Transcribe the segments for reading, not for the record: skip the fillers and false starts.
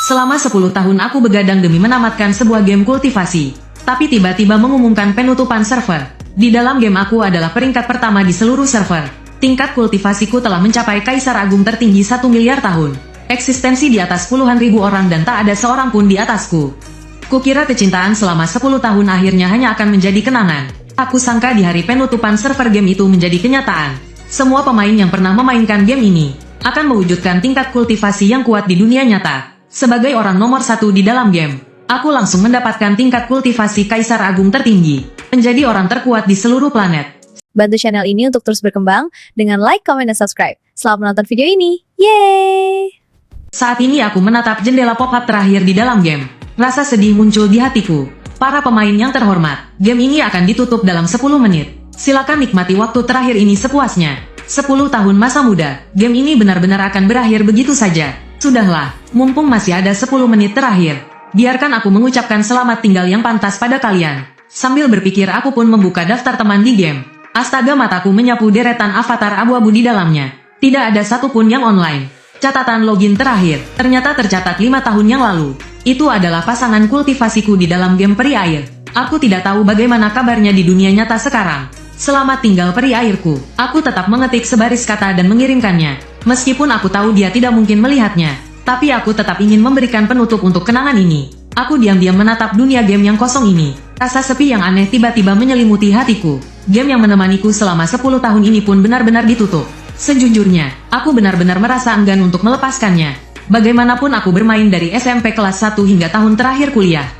Selama 10 tahun aku begadang demi menamatkan sebuah game kultivasi. Tapi tiba-tiba mengumumkan penutupan server. Di dalam game aku adalah peringkat pertama di seluruh server. Tingkat kultivasiku telah mencapai Kaisar Agung tertinggi 1 miliar tahun. Eksistensi di atas puluhan ribu orang dan tak ada seorang pun di atasku. Kukira kecintaan selama 10 tahun akhirnya hanya akan menjadi kenangan. Aku sangka di hari penutupan server game itu menjadi kenyataan. Semua pemain yang pernah memainkan game ini akan mewujudkan tingkat kultivasi yang kuat di dunia nyata. Sebagai orang nomor 1 di dalam game, aku langsung mendapatkan tingkat kultivasi Kaisar Agung tertinggi, menjadi orang terkuat di seluruh planet. Bantu channel ini untuk terus berkembang dengan like, comment, dan subscribe. Selamat menonton video ini. Yeay! Saat ini aku menatap jendela pop-up terakhir di dalam game. Rasa sedih muncul di hatiku. Para pemain yang terhormat, game ini akan ditutup dalam 10 menit. Silakan nikmati waktu terakhir ini sepuasnya. 10 tahun masa muda, game ini benar-benar akan berakhir begitu saja. Sudahlah, mumpung masih ada 10 menit terakhir. Biarkan aku mengucapkan selamat tinggal yang pantas pada kalian. Sambil berpikir aku pun membuka daftar teman di game. Astaga, mataku menyapu deretan avatar abu-abu di dalamnya. Tidak ada satupun yang online. Catatan login terakhir, ternyata tercatat 5 tahun yang lalu. Itu adalah pasangan kultivasiku di dalam game peri air. Aku tidak tahu bagaimana kabarnya di dunia nyata sekarang. Selamat tinggal peri airku. Aku tetap mengetik sebaris kata dan mengirimkannya. Meskipun aku tahu dia tidak mungkin melihatnya, tapi aku tetap ingin memberikan penutup untuk kenangan ini. Aku diam-diam menatap dunia game yang kosong ini. Rasa sepi yang aneh tiba-tiba menyelimuti hatiku. Game yang menemaniku selama 10 tahun ini pun benar-benar ditutup. Sejujurnya, aku benar-benar merasa enggan untuk melepaskannya. Bagaimanapun aku bermain dari SMP kelas 1 hingga tahun terakhir kuliah.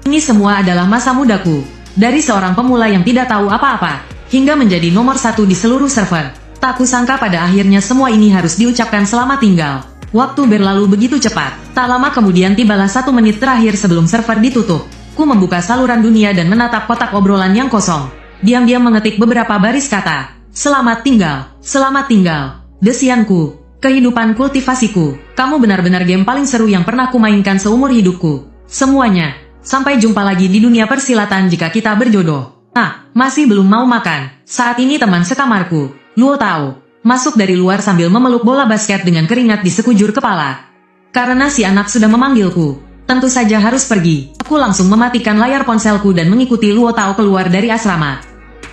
Ini semua adalah masa mudaku. Dari seorang pemula yang tidak tahu apa-apa, hingga menjadi nomor 1 di seluruh server. Tak kusangka pada akhirnya semua ini harus diucapkan selamat tinggal. Waktu berlalu begitu cepat. Tak lama kemudian tibalah 1 menit terakhir sebelum server ditutup. Ku membuka saluran dunia dan menatap kotak obrolan yang kosong. Diam-diam mengetik beberapa baris kata. Selamat tinggal, selamat tinggal. Desianku, kehidupan kultivasiku. Kamu benar-benar game paling seru yang pernah kumainkan seumur hidupku. Semuanya. Sampai jumpa lagi di dunia persilatan jika kita berjodoh. Masih belum mau makan. Saat ini teman sekamarku, Luo Tao, masuk dari luar sambil memeluk bola basket dengan keringat di sekujur kepala. Karena si anak sudah memanggilku, tentu saja harus pergi. Aku langsung mematikan layar ponselku dan mengikuti Luo Tao keluar dari asrama.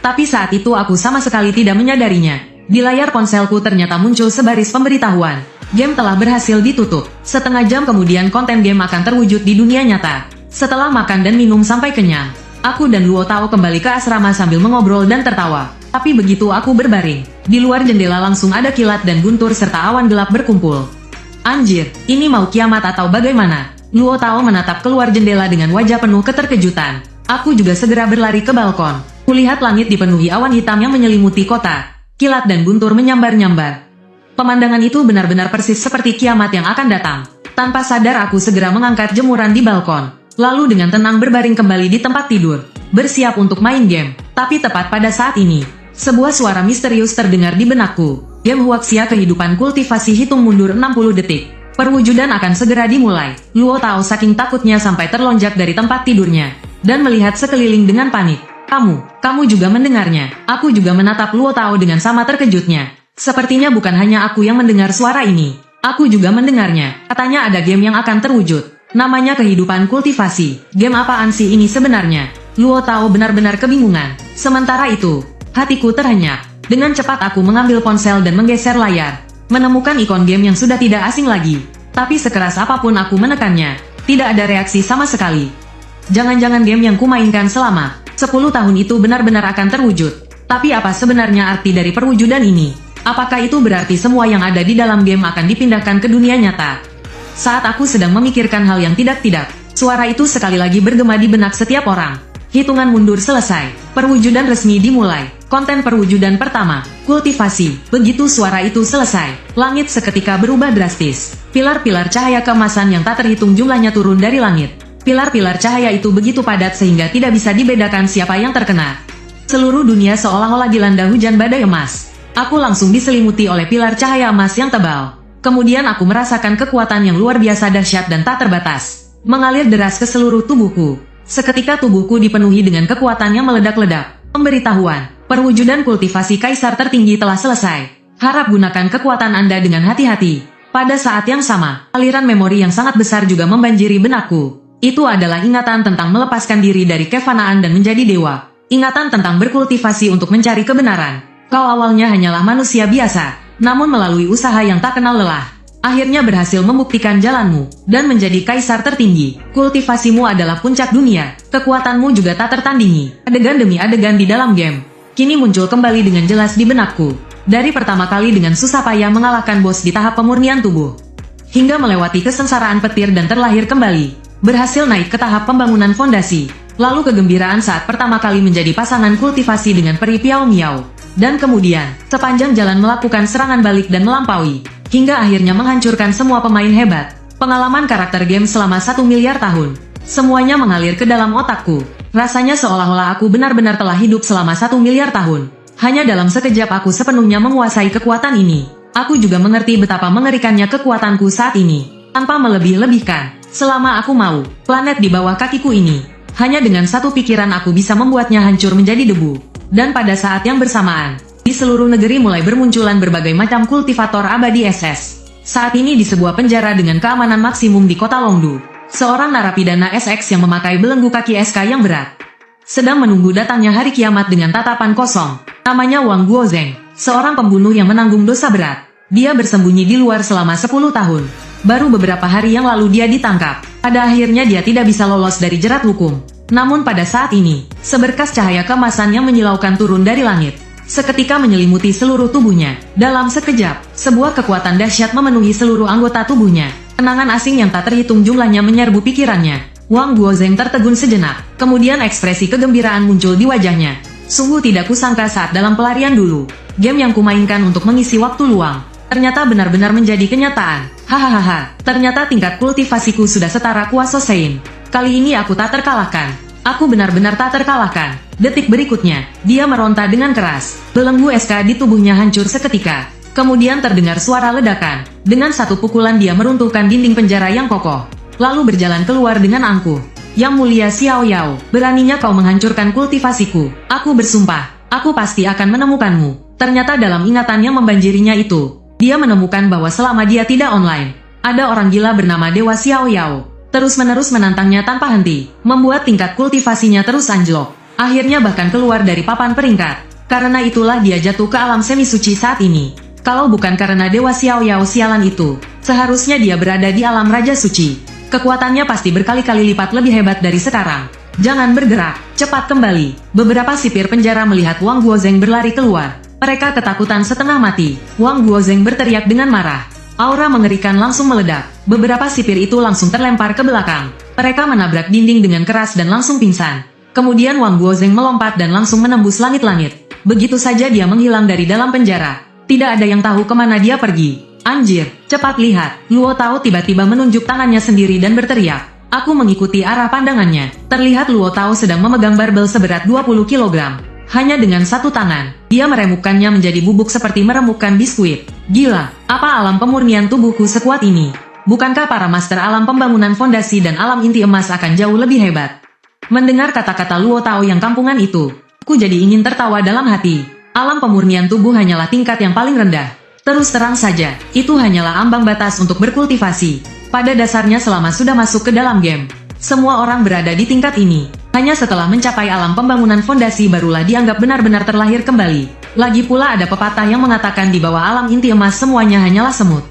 Tapi saat itu aku sama sekali tidak menyadarinya. Di layar ponselku ternyata muncul sebaris pemberitahuan. Game telah berhasil ditutup. Setengah jam kemudian konten game akan terwujud di dunia nyata. Setelah makan dan minum sampai kenyang, aku dan Luo Tao kembali ke asrama sambil mengobrol dan tertawa. Tapi begitu aku berbaring, di luar jendela langsung ada kilat dan guntur serta awan gelap berkumpul. Anjir, ini mau kiamat atau bagaimana? Luo Tao menatap keluar jendela dengan wajah penuh keterkejutan. Aku juga segera berlari ke balkon. Kulihat langit dipenuhi awan hitam yang menyelimuti kota. Kilat dan guntur menyambar-nyambar. Pemandangan itu benar-benar persis seperti kiamat yang akan datang. Tanpa sadar aku segera mengangkat jemuran di balkon. Lalu dengan tenang berbaring kembali di tempat tidur, bersiap untuk main game. Tapi tepat pada saat ini, sebuah suara misterius terdengar di benakku. Game Huaxia kehidupan kultivasi hitung mundur 60 detik. Perwujudan akan segera dimulai. Luo Tao saking takutnya sampai terlonjak dari tempat tidurnya, dan melihat sekeliling dengan panik. Kamu juga mendengarnya. Aku juga menatap Luo Tao dengan sama terkejutnya. Sepertinya bukan hanya aku yang mendengar suara ini. Aku juga mendengarnya. Katanya ada game yang akan terwujud. Namanya kehidupan kultivasi. Game apaan sih ini sebenarnya? Luo Tao benar-benar kebingungan. Sementara itu, hatiku terhenyak. Dengan cepat aku mengambil ponsel dan menggeser layar. Menemukan ikon game yang sudah tidak asing lagi. Tapi sekeras apapun aku menekannya, tidak ada reaksi sama sekali. Jangan-jangan game yang kumainkan selama 10 tahun itu benar-benar akan terwujud. Tapi apa sebenarnya arti dari perwujudan ini? Apakah itu berarti semua yang ada di dalam game akan dipindahkan ke dunia nyata? Saat aku sedang memikirkan hal yang tidak-tidak, suara itu sekali lagi bergema di benak setiap orang. Hitungan mundur selesai. Perwujudan resmi dimulai. Konten perwujudan pertama, kultivasi. Begitu suara itu selesai, langit seketika berubah drastis. Pilar-pilar cahaya keemasan yang tak terhitung jumlahnya turun dari langit. Pilar-pilar cahaya itu begitu padat sehingga tidak bisa dibedakan siapa yang terkena. Seluruh dunia seolah-olah dilanda hujan badai emas. Aku langsung diselimuti oleh pilar cahaya emas yang tebal. Kemudian aku merasakan kekuatan yang luar biasa dahsyat dan tak terbatas, mengalir deras ke seluruh tubuhku. Seketika tubuhku dipenuhi dengan kekuatan yang meledak-ledak. Pemberitahuan, perwujudan kultivasi kaisar tertinggi telah selesai. Harap gunakan kekuatan Anda dengan hati-hati. Pada saat yang sama, aliran memori yang sangat besar juga membanjiri benakku. Itu adalah ingatan tentang melepaskan diri dari kefanaan dan menjadi dewa. Ingatan tentang berkultivasi untuk mencari kebenaran. Kau awalnya hanyalah manusia biasa, namun melalui usaha yang tak kenal lelah, akhirnya berhasil membuktikan jalanmu, dan menjadi kaisar tertinggi. Kultivasimu adalah puncak dunia, kekuatanmu juga tak tertandingi. Adegan demi adegan di dalam game kini muncul kembali dengan jelas di benakku. Dari pertama kali dengan susah payah mengalahkan bos di tahap pemurnian tubuh, hingga melewati kesengsaraan petir dan terlahir kembali, berhasil naik ke tahap pembangunan fondasi, lalu kegembiraan saat pertama kali menjadi pasangan kultivasi dengan peri Piao Miao, dan kemudian, sepanjang jalan melakukan serangan balik dan melampaui, hingga akhirnya menghancurkan semua pemain hebat. Pengalaman karakter game selama 1 miliar tahun, semuanya mengalir ke dalam otakku. Rasanya seolah-olah aku benar-benar telah hidup selama 1 miliar tahun. Hanya dalam sekejap aku sepenuhnya menguasai kekuatan ini. Aku juga mengerti betapa mengerikannya kekuatanku saat ini. Tanpa melebih-lebihkan, selama aku mau, planet di bawah kakiku ini, hanya dengan satu pikiran aku bisa membuatnya hancur menjadi debu. Dan pada saat yang bersamaan, di seluruh negeri mulai bermunculan berbagai macam kultivator abadi SS. Saat ini di sebuah penjara dengan keamanan maksimum di kota Longdu, seorang narapidana SX yang memakai belenggu kaki SK yang berat sedang menunggu datangnya hari kiamat dengan tatapan kosong. Namanya Wang Guozheng, seorang pembunuh yang menanggung dosa berat. Dia bersembunyi di luar selama 10 tahun. Baru beberapa hari yang lalu dia ditangkap. Pada akhirnya dia tidak bisa lolos dari jerat hukum. Namun pada saat ini, seberkas cahaya keemasan yang menyilaukan turun dari langit, seketika menyelimuti seluruh tubuhnya. Dalam sekejap, sebuah kekuatan dahsyat memenuhi seluruh anggota tubuhnya. Kenangan asing yang tak terhitung jumlahnya menyerbu pikirannya. Wang Guozheng tertegun sejenak, kemudian ekspresi kegembiraan muncul di wajahnya. Sungguh tidak kusangka saat dalam pelarian dulu, game yang kumainkan untuk mengisi waktu luang, ternyata benar-benar menjadi kenyataan. Hahaha, ternyata tingkat kultivasiku sudah setara kuasa Sein. Kali ini aku tak terkalahkan. Aku benar-benar tak terkalahkan. Detik berikutnya, dia meronta dengan keras. Belenggu SK di tubuhnya hancur seketika. Kemudian terdengar suara ledakan. Dengan satu pukulan dia meruntuhkan dinding penjara yang kokoh, lalu berjalan keluar dengan angkuh. Yang mulia Xiao Yao, beraninya kau menghancurkan kultivasiku. Aku bersumpah, aku pasti akan menemukanmu. Ternyata dalam ingatan yang membanjirinya itu, dia menemukan bahwa selama dia tidak online, ada orang gila bernama Dewa Xiao Yao, terus-menerus menantangnya tanpa henti, membuat tingkat kultivasinya terus anjlok. Akhirnya bahkan keluar dari papan peringkat. Karena itulah dia jatuh ke alam semi suci saat ini. Kalau bukan karena Dewa Xiao Yao sialan itu, seharusnya dia berada di alam Raja Suci. Kekuatannya pasti berkali-kali lipat lebih hebat dari sekarang. Jangan bergerak, cepat kembali. Beberapa sipir penjara melihat Wang Guozheng berlari keluar. Mereka ketakutan setengah mati. Wang Guozheng berteriak dengan marah. Aura mengerikan langsung meledak. Beberapa sipir itu langsung terlempar ke belakang. Mereka menabrak dinding dengan keras dan langsung pingsan. Kemudian Wang Guozheng melompat dan langsung menembus langit-langit. Begitu saja dia menghilang dari dalam penjara. Tidak ada yang tahu kemana dia pergi. Anjir, cepat lihat. Luo Tao tiba-tiba menunjuk tangannya sendiri dan berteriak. Aku mengikuti arah pandangannya. Terlihat Luo Tao sedang memegang barbel seberat 20 kg. Hanya dengan satu tangan, dia meremukkannya menjadi bubuk seperti meremukkan biskuit. Gila, apa alam pemurnian tubuhku sekuat ini? Bukankah para master alam pembangunan fondasi dan alam inti emas akan jauh lebih hebat? Mendengar kata-kata Luo Tao yang kampungan itu, aku jadi ingin tertawa dalam hati. Alam pemurnian tubuh hanyalah tingkat yang paling rendah. Terus terang saja, itu hanyalah ambang batas untuk berkultivasi. Pada dasarnya selama sudah masuk ke dalam game, semua orang berada di tingkat ini. Hanya setelah mencapai alam pembangunan fondasi barulah dianggap benar-benar terlahir kembali. Lagi pula ada pepatah yang mengatakan di bawah alam inti emas semuanya hanyalah semut.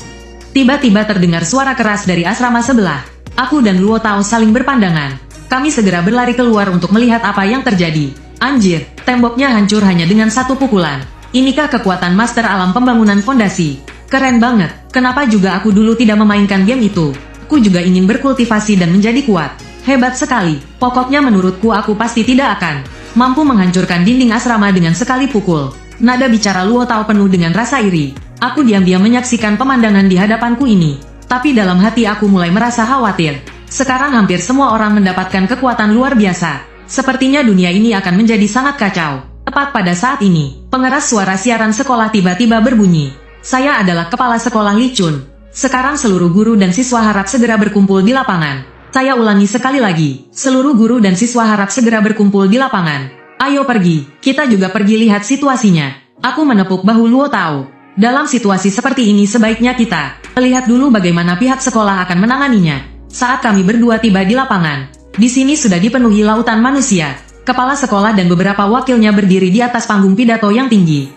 Tiba-tiba terdengar suara keras dari asrama sebelah. Aku dan Luo Tao saling berpandangan. Kami segera berlari keluar untuk melihat apa yang terjadi. Anjir, temboknya hancur hanya dengan satu pukulan. Inikah kekuatan master alam pembangunan fondasi? Keren banget. Kenapa juga aku dulu tidak memainkan game itu? Aku juga ingin berkultivasi dan menjadi kuat. Hebat sekali. Pokoknya menurutku aku pasti tidak akan mampu menghancurkan dinding asrama dengan sekali pukul. Nada bicara Luo Tao penuh dengan rasa iri. Aku diam-diam menyaksikan pemandangan di hadapanku ini. Tapi dalam hati aku mulai merasa khawatir. Sekarang hampir semua orang mendapatkan kekuatan luar biasa. Sepertinya dunia ini akan menjadi sangat kacau. Tepat pada saat ini, pengeras suara siaran sekolah tiba-tiba berbunyi. Saya adalah kepala sekolah Li Chun. Sekarang seluruh guru dan siswa harap segera berkumpul di lapangan. Saya ulangi sekali lagi, seluruh guru dan siswa harap segera berkumpul di lapangan. Ayo pergi, kita juga pergi lihat situasinya. Aku menepuk bahu Luo Tao. Dalam situasi seperti ini sebaiknya kita Lihat dulu bagaimana pihak sekolah akan menanganinya. Saat kami berdua tiba di lapangan, di sini sudah dipenuhi lautan manusia. Kepala sekolah dan beberapa wakilnya berdiri di atas panggung pidato yang tinggi.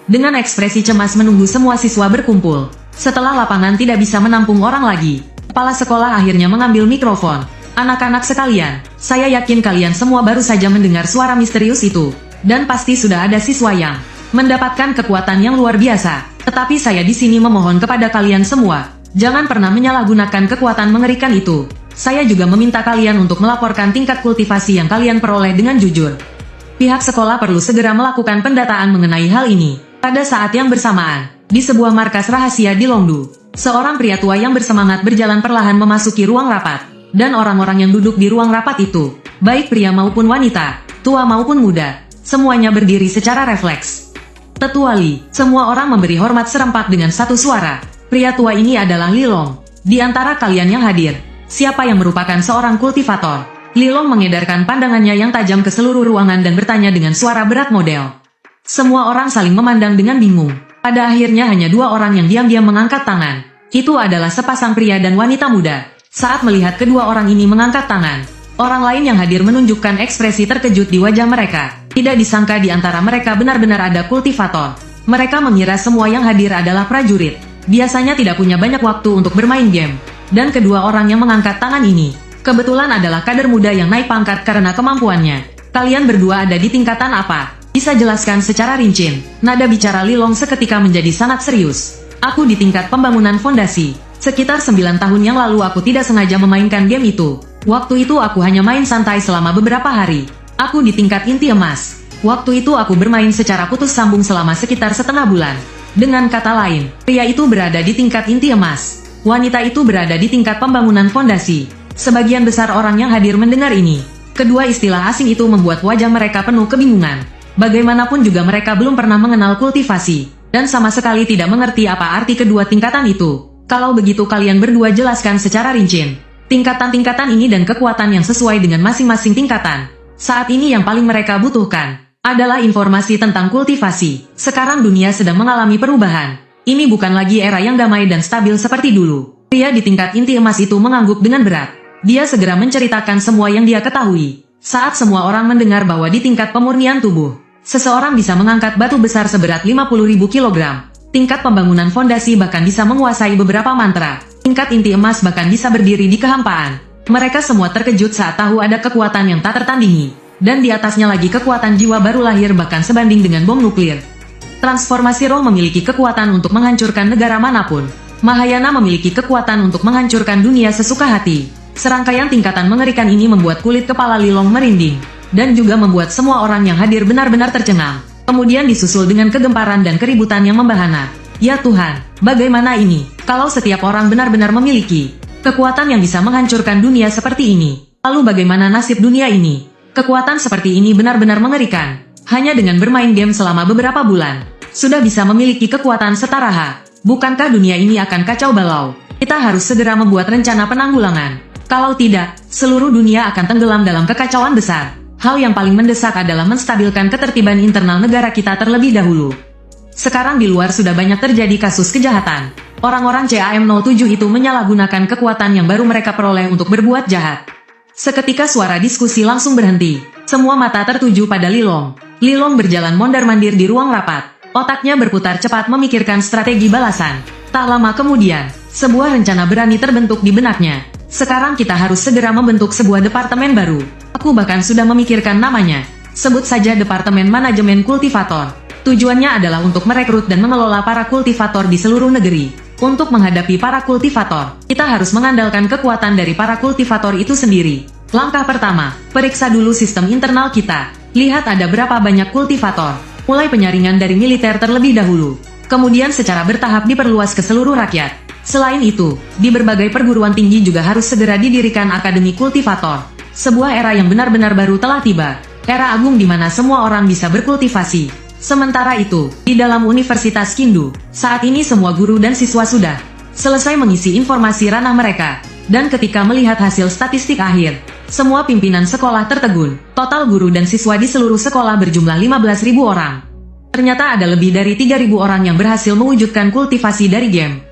Dengan ekspresi cemas menunggu semua siswa berkumpul. Setelah lapangan tidak bisa menampung orang lagi, kepala sekolah akhirnya mengambil mikrofon. Anak-anak sekalian, saya yakin kalian semua baru saja mendengar suara misterius itu. Dan pasti sudah ada siswa yang mendapatkan kekuatan yang luar biasa. Tetapi saya di sini memohon kepada kalian semua, jangan pernah menyalahgunakan kekuatan mengerikan itu. Saya juga meminta kalian untuk melaporkan tingkat kultivasi yang kalian peroleh dengan jujur. Pihak sekolah perlu segera melakukan pendataan mengenai hal ini. Pada saat yang bersamaan, di sebuah markas rahasia di Longdu, seorang pria tua yang bersemangat berjalan perlahan memasuki ruang rapat. Dan orang-orang yang duduk di ruang rapat itu, baik pria maupun wanita, tua maupun muda, semuanya berdiri secara refleks. Tetua Li, semua orang memberi hormat serempak dengan satu suara. Pria tua ini adalah Li Long. Di antara kalian yang hadir, siapa yang merupakan seorang kultivator? Li Long mengedarkan pandangannya yang tajam ke seluruh ruangan dan bertanya dengan suara berat model. Semua orang saling memandang dengan bingung. Pada akhirnya hanya dua orang yang diam-diam mengangkat tangan. Itu adalah sepasang pria dan wanita muda. Saat melihat kedua orang ini mengangkat tangan, orang lain yang hadir menunjukkan ekspresi terkejut di wajah mereka. Tidak disangka di antara mereka benar-benar ada kultivator. Mereka mengira semua yang hadir adalah prajurit. Biasanya tidak punya banyak waktu untuk bermain game. Dan kedua orang yang mengangkat tangan ini, kebetulan adalah kader muda yang naik pangkat karena kemampuannya. Kalian berdua ada di tingkatan apa? Bisa jelaskan secara rinci. Nada bicara Li Long seketika menjadi sangat serius. Aku di tingkat pembangunan fondasi. Sekitar 9 tahun yang lalu aku tidak sengaja memainkan game itu. Waktu itu aku hanya main santai selama beberapa hari. Aku di tingkat inti emas. Waktu itu aku bermain secara putus sambung selama sekitar setengah bulan. Dengan kata lain, pria itu berada di tingkat inti emas. Wanita itu berada di tingkat pembangunan fondasi. Sebagian besar orang yang hadir mendengar ini. Kedua istilah asing itu membuat wajah mereka penuh kebingungan. Bagaimanapun juga mereka belum pernah mengenal kultivasi. Dan sama sekali tidak mengerti apa arti kedua tingkatan itu. Kalau begitu kalian berdua jelaskan secara rinci. Tingkatan-tingkatan ini dan kekuatan yang sesuai dengan masing-masing tingkatan. Saat ini yang paling mereka butuhkan adalah informasi tentang kultivasi. Sekarang dunia sedang mengalami perubahan. Ini bukan lagi era yang damai dan stabil seperti dulu. Pria di tingkat inti emas itu mengangguk dengan berat. Dia segera menceritakan semua yang dia ketahui. Saat semua orang mendengar bahwa di tingkat pemurnian tubuh, seseorang bisa mengangkat batu besar seberat 50.000 kg. Tingkat pembangunan fondasi bahkan bisa menguasai beberapa mantra. Tingkat inti emas bahkan bisa berdiri di kehampaan. Mereka semua terkejut saat tahu ada kekuatan yang tak tertandingi. Dan di atasnya lagi kekuatan jiwa baru lahir bahkan sebanding dengan bom nuklir. Transformasi roh memiliki kekuatan untuk menghancurkan negara manapun. Mahayana memiliki kekuatan untuk menghancurkan dunia sesuka hati. Serangkaian tingkatan mengerikan ini membuat kulit kepala Li Long merinding. Dan juga membuat semua orang yang hadir benar-benar tercengang. Kemudian disusul dengan kegemparan dan keributan yang membahana. Ya Tuhan, bagaimana ini? Kalau setiap orang benar-benar memiliki kekuatan yang bisa menghancurkan dunia seperti ini, lalu bagaimana nasib dunia ini? Kekuatan seperti ini benar-benar mengerikan. Hanya dengan bermain game selama beberapa bulan, sudah bisa memiliki kekuatan setara. Bukankah dunia ini akan kacau balau? Kita harus segera membuat rencana penanggulangan. Kalau tidak, seluruh dunia akan tenggelam dalam kekacauan besar. Hal yang paling mendesak adalah menstabilkan ketertiban internal negara kita terlebih dahulu. Sekarang di luar sudah banyak terjadi kasus kejahatan. Orang-orang CAM-07 itu menyalahgunakan kekuatan yang baru mereka peroleh untuk berbuat jahat. Seketika suara diskusi langsung berhenti. Semua mata tertuju pada Li Long. Li Long berjalan mondar-mandir di ruang rapat. Otaknya berputar cepat memikirkan strategi balasan. Tak lama kemudian, sebuah rencana berani terbentuk di benaknya. Sekarang kita harus segera membentuk sebuah departemen baru. Aku bahkan sudah memikirkan namanya. Sebut saja Departemen Manajemen Kultivator. Tujuannya adalah untuk merekrut dan mengelola para kultivator di seluruh negeri. Untuk menghadapi para kultivator, kita harus mengandalkan kekuatan dari para kultivator itu sendiri. Langkah pertama, periksa dulu sistem internal kita. Lihat ada berapa banyak kultivator. Mulai penyaringan dari militer terlebih dahulu. Kemudian secara bertahap diperluas ke seluruh rakyat. Selain itu, di berbagai perguruan tinggi juga harus segera didirikan Akademi Kultivator. Sebuah era yang benar-benar baru telah tiba. Era agung di mana semua orang bisa berkultivasi. Sementara itu, di dalam Universitas Kindu, saat ini semua guru dan siswa sudah selesai mengisi informasi ranah mereka. Dan ketika melihat hasil statistik akhir, semua pimpinan sekolah tertegun. Total guru dan siswa di seluruh sekolah berjumlah 15.000 orang. Ternyata ada lebih dari 3.000 orang yang berhasil mewujudkan kultivasi dari game.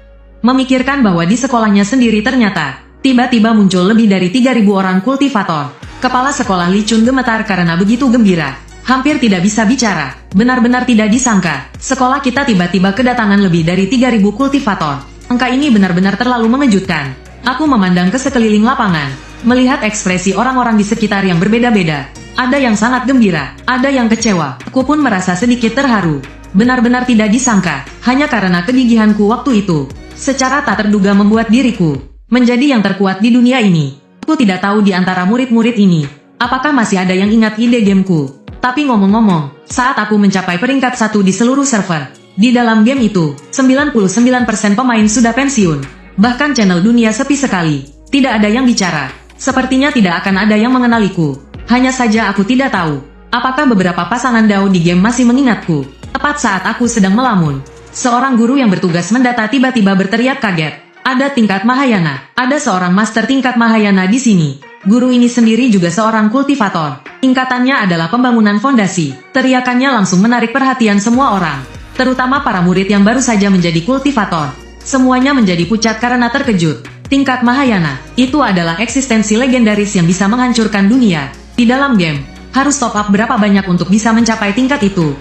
memikirkan bahwa di sekolahnya sendiri ternyata tiba-tiba muncul lebih dari 3.000 orang kultivator. Kepala sekolah Li Chun gemetar karena begitu gembira. Hampir tidak bisa bicara. Benar-benar tidak disangka, sekolah kita tiba-tiba kedatangan lebih dari 3.000 kultivator. Angka ini benar-benar terlalu mengejutkan. Aku memandang ke sekeliling lapangan, melihat ekspresi orang-orang di sekitar yang berbeda-beda. Ada yang sangat gembira, ada yang kecewa. Aku pun merasa sedikit terharu. Benar-benar tidak disangka, hanya karena kegigihanku waktu itu, secara tak terduga membuat diriku menjadi yang terkuat di dunia ini. Aku tidak tahu di antara murid-murid ini, apakah masih ada yang ingat ide gameku. Tapi ngomong-ngomong, saat aku mencapai peringkat 1 di seluruh server, di dalam game itu, 99% pemain sudah pensiun. Bahkan channel dunia sepi sekali, tidak ada yang bicara. Sepertinya tidak akan ada yang mengenaliku. Hanya saja aku tidak tahu, apakah beberapa pasangan Dao di game masih mengingatku. Tepat saat aku sedang melamun, seorang guru yang bertugas mendata tiba-tiba berteriak kaget. Ada tingkat Mahayana, ada seorang master tingkat Mahayana di sini. Guru ini sendiri juga seorang kultivator. Tingkatannya adalah pembangunan fondasi. Teriakannya langsung menarik perhatian semua orang, terutama para murid yang baru saja menjadi kultivator. Semuanya menjadi pucat karena terkejut. Tingkat Mahayana, itu adalah eksistensi legendaris yang bisa menghancurkan dunia. Di dalam game, harus top up berapa banyak untuk bisa mencapai tingkat itu.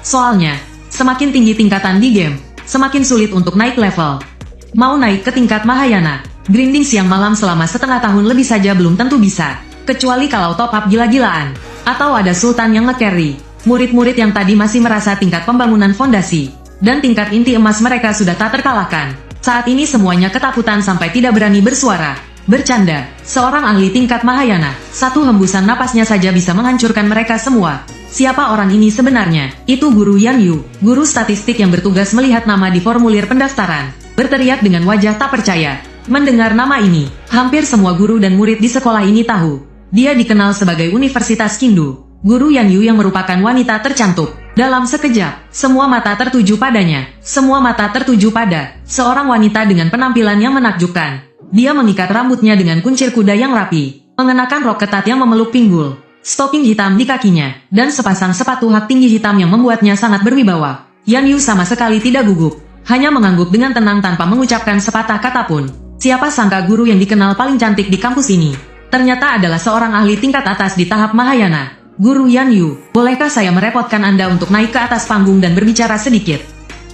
Soalnya, semakin tinggi tingkatan di game, semakin sulit untuk naik level. Mau naik ke tingkat Mahayana, grinding siang malam selama setengah tahun lebih saja belum tentu bisa. Kecuali kalau top up gila-gilaan, atau ada sultan yang nge-carry. Murid-murid yang tadi masih merasa tingkat pembangunan fondasi, dan tingkat inti emas mereka sudah tak terkalahkan. Saat ini semuanya ketakutan sampai tidak berani bersuara. Bercanda, seorang ahli tingkat Mahayana, satu hembusan napasnya saja bisa menghancurkan mereka semua. Siapa orang ini sebenarnya? Itu Guru Yan Yu, guru statistik yang bertugas melihat nama di formulir pendaftaran. Berteriak dengan wajah tak percaya. Mendengar nama ini, hampir semua guru dan murid di sekolah ini tahu. Dia dikenal sebagai Universitas Qingdu. Guru Yan Yu yang merupakan wanita tercantik. Dalam sekejap, semua mata tertuju padanya. Semua mata tertuju pada seorang wanita dengan penampilan yang menakjubkan. Dia mengikat rambutnya dengan kuncir kuda yang rapi, mengenakan rok ketat yang memeluk pinggul, stocking hitam di kakinya, dan sepasang sepatu hak tinggi hitam yang membuatnya sangat berwibawa. Yan Yu sama sekali tidak gugup, hanya mengangguk dengan tenang tanpa mengucapkan sepatah kata pun. Siapa sangka guru yang dikenal paling cantik di kampus ini ternyata adalah seorang ahli tingkat atas di tahap Mahayana. Guru Yan Yu, bolehkah saya merepotkan Anda untuk naik ke atas panggung dan berbicara sedikit?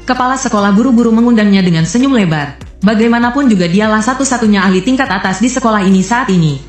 Kepala sekolah buru-buru mengundangnya dengan senyum lebar. Bagaimanapun juga dialah satu-satunya ahli tingkat atas di sekolah ini saat ini.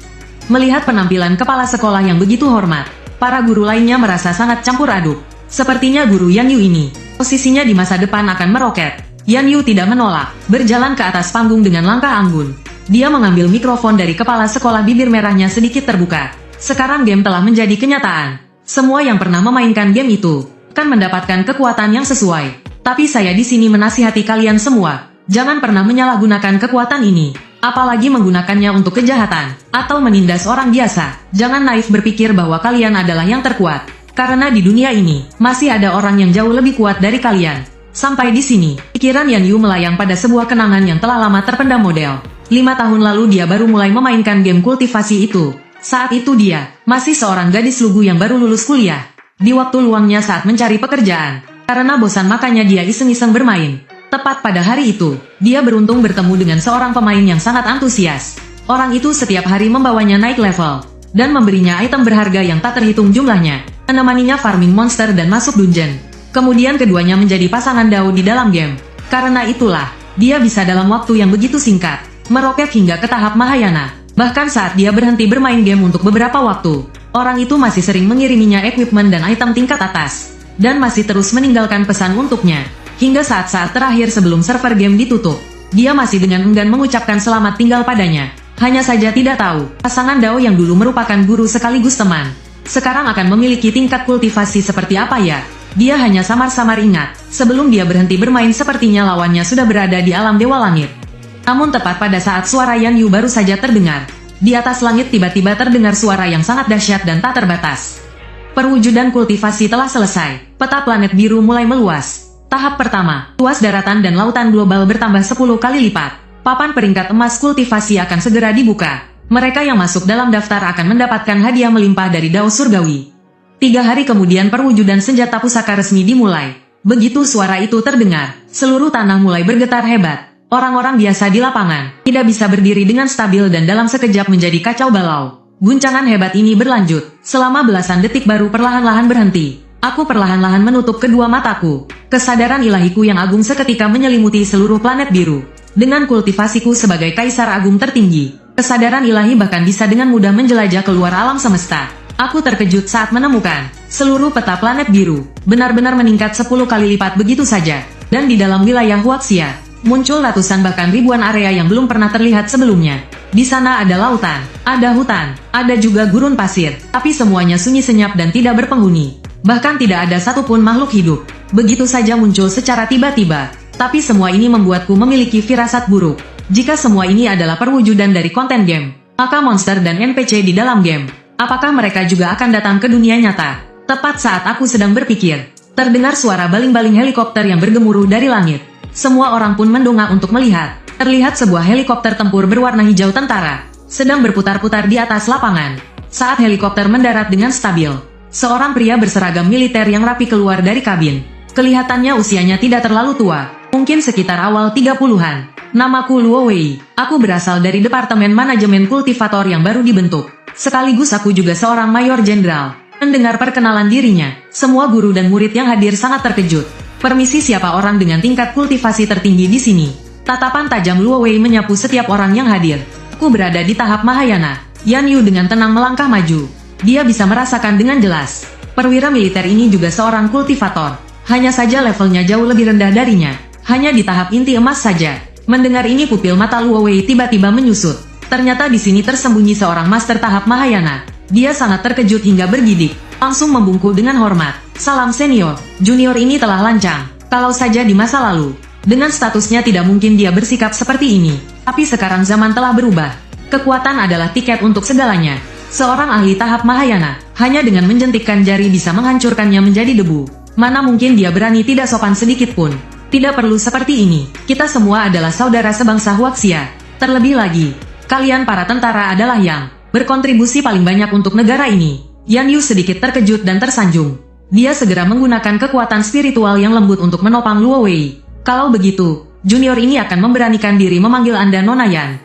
Melihat penampilan kepala sekolah yang begitu hormat, para guru lainnya merasa sangat campur aduk. Sepertinya guru Yan Yu ini, posisinya di masa depan akan meroket. Yan Yu tidak menolak, berjalan ke atas panggung dengan langkah anggun. Dia mengambil mikrofon dari kepala sekolah, bibir merahnya sedikit terbuka. Sekarang game telah menjadi kenyataan. Semua yang pernah memainkan game itu akan mendapatkan kekuatan yang sesuai. Tapi saya di sini menasihati kalian semua, jangan pernah menyalahgunakan kekuatan ini, apalagi menggunakannya untuk kejahatan atau menindas orang biasa. Jangan naif berpikir bahwa kalian adalah yang terkuat, karena di dunia ini masih ada orang yang jauh lebih kuat dari kalian. Sampai di sini, pikiran Yan Yu melayang pada sebuah kenangan yang telah lama terpendam model. 5 tahun lalu dia baru mulai memainkan game kultivasi itu. Saat itu dia masih seorang gadis lugu yang baru lulus kuliah. Di waktu luangnya saat mencari pekerjaan, karena bosan makanya dia iseng-iseng bermain. Tepat pada hari itu, dia beruntung bertemu dengan seorang pemain yang sangat antusias. Orang itu setiap hari membawanya naik level, dan memberinya item berharga yang tak terhitung jumlahnya, menemaninya farming monster dan masuk dungeon. Kemudian keduanya menjadi pasangan Dao di dalam game. Karena itulah, dia bisa dalam waktu yang begitu singkat meroket hingga ke tahap Mahayana. Bahkan saat dia berhenti bermain game untuk beberapa waktu, orang itu masih sering mengiriminya equipment dan item tingkat atas, dan masih terus meninggalkan pesan untuknya. Hingga saat-saat terakhir sebelum server game ditutup, dia masih dengan enggan mengucapkan selamat tinggal padanya. Hanya saja tidak tahu, pasangan Dao yang dulu merupakan guru sekaligus teman, sekarang akan memiliki tingkat kultivasi seperti apa ya? Dia hanya samar-samar ingat, sebelum dia berhenti bermain sepertinya lawannya sudah berada di alam Dewa Langit. Namun tepat pada saat suara Yan Yu baru saja terdengar, di atas langit tiba-tiba terdengar suara yang sangat dahsyat dan tak terbatas. Perwujudan kultivasi telah selesai, peta planet biru mulai meluas. Tahap pertama, luas daratan dan lautan global bertambah 10 kali lipat. Papan peringkat emas kultivasi akan segera dibuka. Mereka yang masuk dalam daftar akan mendapatkan hadiah melimpah dari Dao Surgawi. 3 hari kemudian perwujudan senjata pusaka resmi dimulai. Begitu suara itu terdengar, seluruh tanah mulai bergetar hebat. Orang-orang biasa di lapangan tidak bisa berdiri dengan stabil dan dalam sekejap menjadi kacau balau. Guncangan hebat ini berlanjut selama belasan detik baru perlahan-lahan berhenti. Aku perlahan-lahan menutup kedua mataku. Kesadaran ilahiku yang agung seketika menyelimuti seluruh planet biru. Dengan kultivasiku sebagai kaisar agung tertinggi, kesadaran ilahi bahkan bisa dengan mudah menjelajah keluar alam semesta. Aku terkejut saat menemukan seluruh peta planet biru benar-benar meningkat 10 kali lipat begitu saja. Dan di dalam wilayah Huaxia, muncul ratusan bahkan ribuan area yang belum pernah terlihat sebelumnya. Di sana ada lautan, ada hutan, ada juga gurun pasir, tapi semuanya sunyi senyap dan tidak berpenghuni. Bahkan tidak ada satupun makhluk hidup. Begitu saja muncul secara tiba-tiba. Tapi semua ini membuatku memiliki firasat buruk. Jika semua ini adalah perwujudan dari konten game, maka monster dan NPC di dalam game, apakah mereka juga akan datang ke dunia nyata? Tepat saat aku sedang berpikir, terdengar suara baling-baling helikopter yang bergemuruh dari langit. Semua orang pun mendongak untuk melihat. Terlihat sebuah helikopter tempur berwarna hijau tentara sedang berputar-putar di atas lapangan. Saat helikopter mendarat dengan stabil, seorang pria berseragam militer yang rapi keluar dari kabin. Kelihatannya usianya tidak terlalu tua, mungkin sekitar awal 30-an. Namaku Luo Wei. Aku berasal dari Departemen Manajemen Kultivator yang baru dibentuk. Sekaligus aku juga seorang mayor jenderal. Mendengar perkenalan dirinya, semua guru dan murid yang hadir sangat terkejut. Permisi, siapa orang dengan tingkat kultivasi tertinggi di sini? Tatapan tajam Luo Wei menyapu setiap orang yang hadir. Aku berada di tahap Mahayana. Yan Yu dengan tenang melangkah maju. Dia bisa merasakan dengan jelas. Perwira militer ini juga seorang kultivator. Hanya saja levelnya jauh lebih rendah darinya. Hanya di tahap inti emas saja. Mendengar ini pupil mata Luo Wei tiba-tiba menyusut. Ternyata di sini tersembunyi seorang master tahap Mahayana. Dia sangat terkejut hingga bergidik. Langsung membungkuk dengan hormat. Salam senior. Junior ini telah lancang. Kalau saja di masa lalu, dengan statusnya tidak mungkin dia bersikap seperti ini. Tapi sekarang zaman telah berubah. Kekuatan adalah tiket untuk segalanya. Seorang ahli tahap Mahayana, hanya dengan menjentikkan jari bisa menghancurkannya menjadi debu. Mana mungkin dia berani tidak sopan sedikit pun. Tidak perlu seperti ini. Kita semua adalah saudara sebangsa Huaxia. Terlebih lagi, kalian para tentara adalah yang berkontribusi paling banyak untuk negara ini. Yan Yu sedikit terkejut dan tersanjung. Dia segera menggunakan kekuatan spiritual yang lembut untuk menopang Luo Wei. Kalau begitu, junior ini akan memberanikan diri memanggil Anda Nona Yan.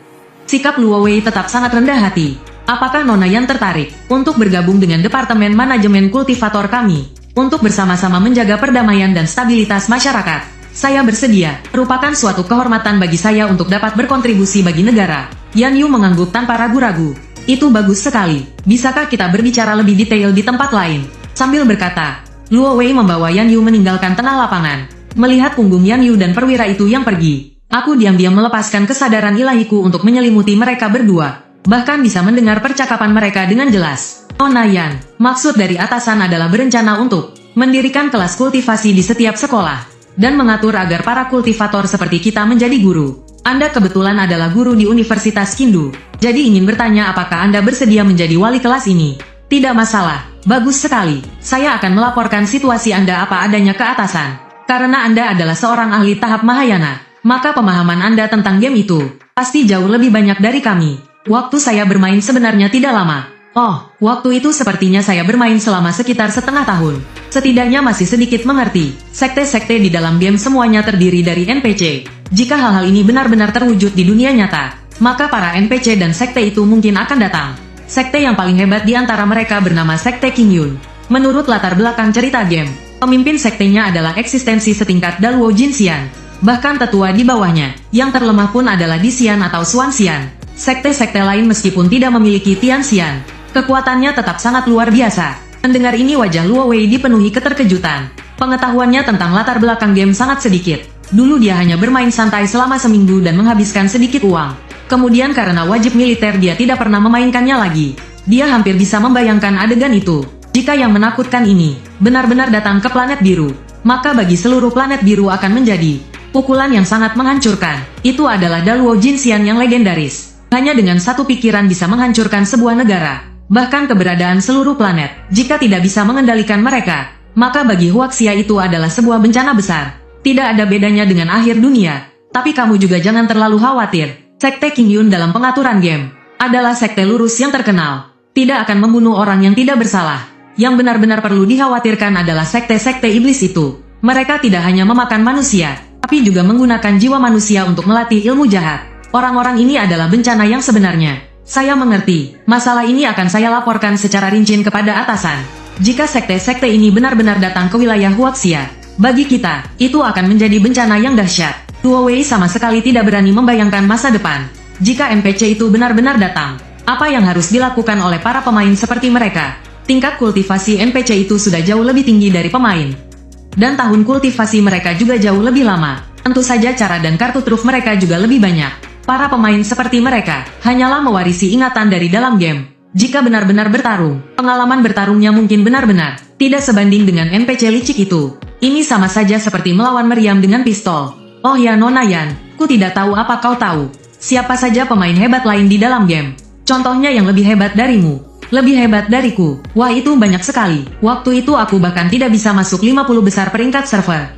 Sikap Luo Wei tetap sangat rendah hati. Apakah Nona Yan tertarik untuk bergabung dengan Departemen Manajemen Kultivator kami? Untuk bersama-sama menjaga perdamaian dan stabilitas masyarakat. Saya bersedia. Merupakan suatu kehormatan bagi saya untuk dapat berkontribusi bagi negara. Yan Yu mengangguk tanpa ragu-ragu. Itu bagus sekali. Bisakah kita berbicara lebih detail di tempat lain? Sambil berkata, Luo Wei membawa Yan Yu meninggalkan tengah lapangan. Melihat punggung Yan Yu dan perwira itu yang pergi, aku diam-diam melepaskan kesadaran ilahiku untuk menyelimuti mereka berdua. Bahkan bisa mendengar percakapan mereka dengan jelas. Nona Yan, maksud dari atasan adalah berencana untuk mendirikan kelas kultivasi di setiap sekolah. Dan mengatur agar para kultivator seperti kita menjadi guru. Anda kebetulan adalah guru di Universitas Kindu. Jadi ingin bertanya apakah Anda bersedia menjadi wali kelas ini? Tidak masalah. Bagus sekali. Saya akan melaporkan situasi Anda apa adanya ke atasan. Karena Anda adalah seorang ahli tahap Mahayana, maka pemahaman Anda tentang game itu pasti jauh lebih banyak dari kami. Waktu saya bermain sebenarnya tidak lama. Oh, waktu itu sepertinya saya bermain selama sekitar setengah tahun. Setidaknya masih sedikit mengerti. Sekte-sekte di dalam game semuanya terdiri dari NPC. Jika hal-hal ini benar-benar terwujud di dunia nyata, maka para NPC dan sekte itu mungkin akan datang. Sekte yang paling hebat di antara mereka bernama Sekte King Yun. Menurut latar belakang cerita game, pemimpin sektenya adalah eksistensi setingkat Daluo Jinxian. Bahkan tetua di bawahnya, yang terlemah pun adalah Disian atau Xuanxian. Sekte-sekte lain meskipun tidak memiliki Tianxian, kekuatannya tetap sangat luar biasa. Mendengar ini wajah Luo Wei dipenuhi keterkejutan. Pengetahuannya tentang latar belakang game sangat sedikit. Dulu dia hanya bermain santai selama seminggu dan menghabiskan sedikit uang. Kemudian karena wajib militer dia tidak pernah memainkannya lagi. Dia hampir bisa membayangkan adegan itu. Jika yang menakutkan ini benar-benar datang ke planet biru, maka bagi seluruh planet biru akan menjadi pukulan yang sangat menghancurkan. Itu adalah Daluo Jinxian yang legendaris. Hanya dengan satu pikiran bisa menghancurkan sebuah negara. Bahkan keberadaan seluruh planet. Jika tidak bisa mengendalikan mereka, maka bagi Huaxia itu adalah sebuah bencana besar. Tidak ada bedanya dengan akhir dunia. Tapi kamu juga jangan terlalu khawatir. Sekte King Yun dalam pengaturan game adalah sekte lurus yang terkenal. Tidak akan membunuh orang yang tidak bersalah. Yang benar-benar perlu dikhawatirkan adalah sekte-sekte iblis itu. Mereka tidak hanya memakan manusia, tapi juga menggunakan jiwa manusia untuk melatih ilmu jahat. Orang-orang ini adalah bencana yang sebenarnya. Saya mengerti, masalah ini akan saya laporkan secara rinci kepada atasan. Jika sekte-sekte ini benar-benar datang ke wilayah Huaxia, bagi kita, itu akan menjadi bencana yang dahsyat. Luo Wei sama sekali tidak berani membayangkan masa depan. Jika NPC itu benar-benar datang, apa yang harus dilakukan oleh para pemain seperti mereka? Tingkat kultivasi NPC itu sudah jauh lebih tinggi dari pemain. Dan tahun kultivasi mereka juga jauh lebih lama. Tentu saja cara dan kartu truf mereka juga lebih banyak. Para pemain seperti mereka, hanyalah mewarisi ingatan dari dalam game. Jika benar-benar bertarung, pengalaman bertarungnya mungkin benar-benar tidak sebanding dengan NPC licik itu. Ini sama saja seperti melawan meriam dengan pistol. Oh ya Nona Yan, ku tidak tahu apa kau tahu. Siapa saja pemain hebat lain di dalam game. Contohnya yang lebih hebat darimu. Lebih hebat dariku. Wah itu banyak sekali. Waktu itu aku bahkan tidak bisa masuk 50 besar peringkat server.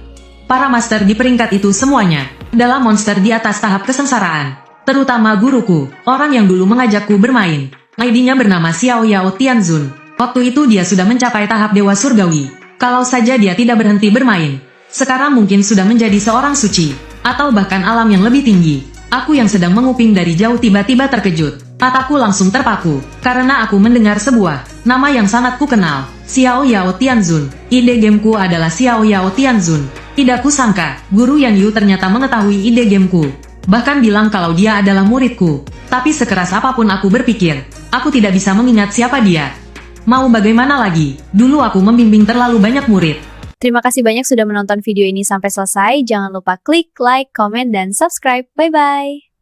Para master di peringkat itu semuanya adalah monster di atas tahap kesengsaraan. Terutama guruku, orang yang dulu mengajakku bermain. ID-nya bernama Xiao Yao Tianzun. Waktu itu dia sudah mencapai tahap Dewa Surgawi. Kalau saja dia tidak berhenti bermain, sekarang mungkin sudah menjadi seorang suci. Atau bahkan alam yang lebih tinggi. Aku yang sedang menguping dari jauh tiba-tiba terkejut. Mataku langsung terpaku, karena aku mendengar sebuah nama yang sangat kukenal, Xiao Yao Tianzun. Ide gameku adalah Xiao Yao Tianzun. Tidak kusangka, Guru Yan Yu ternyata mengetahui ide gameku. Bahkan bilang kalau dia adalah muridku. Tapi sekeras apapun aku berpikir, aku tidak bisa mengingat siapa dia. Mau bagaimana lagi, dulu aku membimbing terlalu banyak murid. Terima kasih banyak sudah menonton video ini sampai selesai. Jangan lupa klik like, comment, dan subscribe. Bye-bye.